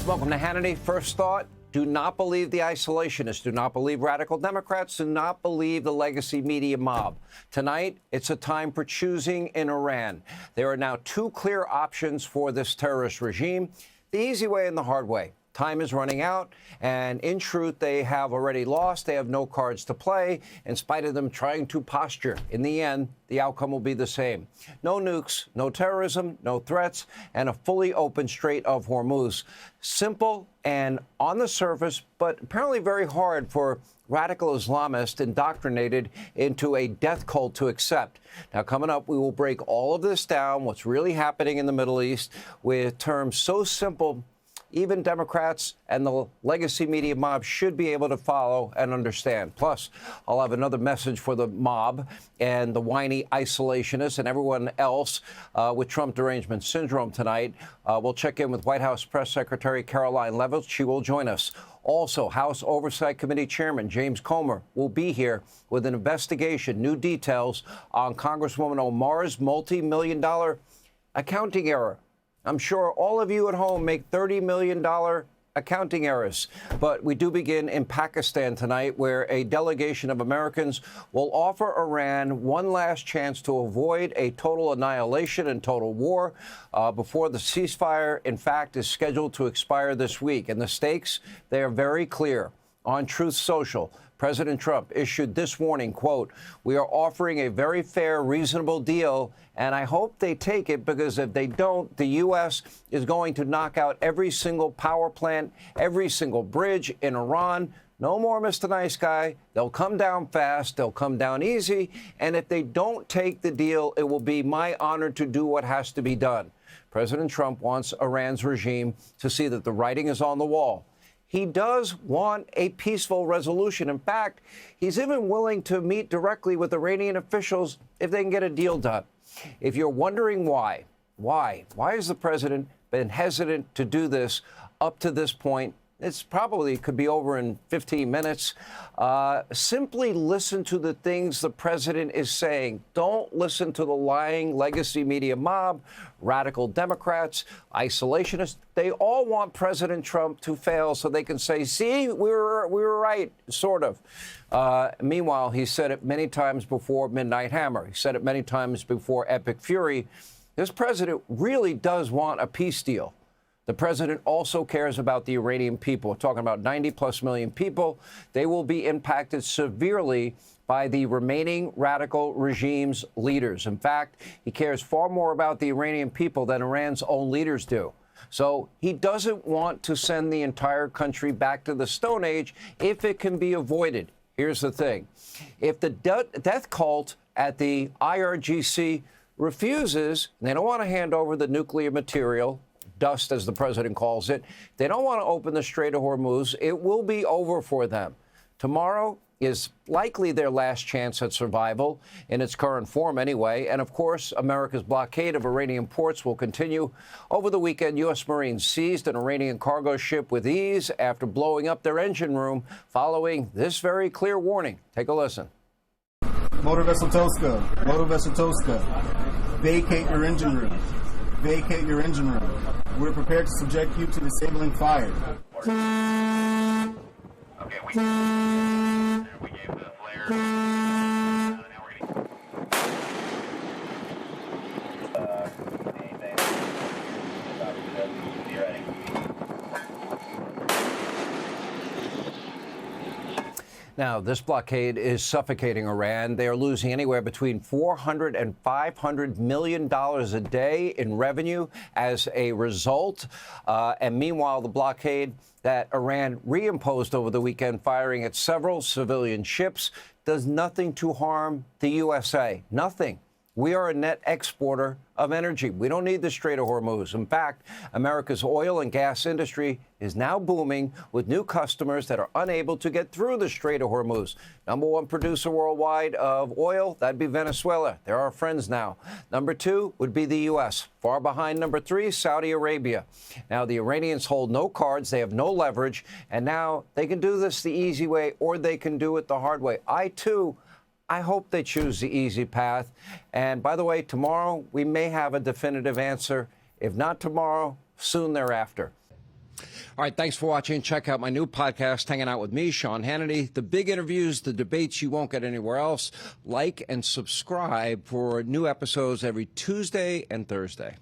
Welcome to Hannity. First thought, do not believe the isolationists. Do not believe radical Democrats. Do not believe the legacy media mob. Tonight, it's a time for choosing in Iran. There are now two clear options for this terrorist regime, the easy way and the hard way. Time is running out, and in truth, they have already lost. They have no cards to play, in spite of them trying to posture. In the end, the outcome will be the same. No nukes, no terrorism, no threats, and a fully open Strait of Hormuz. Simple and on the surface, but apparently very hard for radical Islamists indoctrinated into a death cult to accept. Now, coming up, we will break all of this down, what's really happening in the Middle East, with terms so simple even Democrats and the legacy media mob should be able to follow and understand. Plus, I'll have another message for the mob and the whiny isolationists and everyone else with Trump derangement syndrome tonight. We'll check in with White House Press Secretary Caroline Leavitt. She will join us. Also, House Oversight Committee Chairman James Comer will be here with an investigation, new details on Congresswoman Omar's multi-million-dollar accounting error. I'm sure all of you at home make $30 million accounting errors. But we do begin in Pakistan tonight, where a delegation of Americans will offer Iran one last chance to avoid a total annihilation and total war before the ceasefire, in fact, is scheduled to expire this week. And the stakes, they are very clear. On Truth Social, President Trump issued this warning, quote, "We are offering a very fair, reasonable deal, and I hope they take it, because if they don't, the U.S. is going to knock out every single power plant, every single bridge in Iran. No more Mr. Nice Guy. They'll come down fast. They'll come down easy. And if they don't take the deal, it will be my honor to do what has to be done." President Trump wants Iran's regime to see that the writing is on the wall. He does want a peaceful resolution. In fact, he's even willing to meet directly with Iranian officials if they can get a deal done. If you're wondering why has the president been hesitant to do this up to this point? It's probably could be over in 15 minutes. Simply listen to the things the president is saying. Don't listen to the lying legacy media mob, radical Democrats, isolationists. They all want President Trump to fail so they can say, see, we were right, sort of. Meanwhile, he said it many times before Midnight Hammer. He said it many times before Epic Fury. This president really does want a peace deal. The president also cares about the Iranian people. We're talking about 90+ million people. They will be impacted severely by the remaining radical regime's leaders. In fact, he cares far more about the Iranian people than Iran's own leaders do. So he doesn't want to send the entire country back to the Stone Age if it can be avoided. Here's the thing. If the death cult at the IRGC refuses, they don't want to hand over the nuclear material, dust, as the president calls it. They don't want to open the Strait of Hormuz. It will be over for them. Tomorrow is likely their last chance at survival, in its current form anyway. And, of course, America's blockade of Iranian ports will continue. Over the weekend, U.S. Marines seized an Iranian cargo ship with ease after blowing up their engine room following this very clear warning. Take a listen. Motor Vessel Toska, vacate your engine room. Vacate your engine room. We're prepared to subject you to disabling fire. Okay, we gave the flare. Now we're going to be ready. Now, this blockade is suffocating Iran. They are losing anywhere between $400 and $500 million a day in revenue as a result. And meanwhile, the blockade that Iran reimposed over the weekend, firing at several civilian ships, does nothing to harm the USA. Nothing. We are a net exporter of energy. We don't need the Strait of Hormuz. In fact, America's oil and gas industry is now booming with new customers that are unable to get through the Strait of Hormuz. Number one producer worldwide of oil, that'd be Venezuela. They're our friends now. Number two would be the U.S. Far behind number three, Saudi Arabia. Now, the Iranians hold no cards. They have no leverage. And now they can do this the easy way, or they can do it the hard way. I hope they choose the easy path. And by the way, tomorrow we may have a definitive answer. If not tomorrow, soon thereafter. All right, thanks for watching. Check out my new podcast, Hanging Out with me, Sean Hannity. The big interviews, the debates you won't get anywhere else. Like and subscribe for new episodes every Tuesday and Thursday.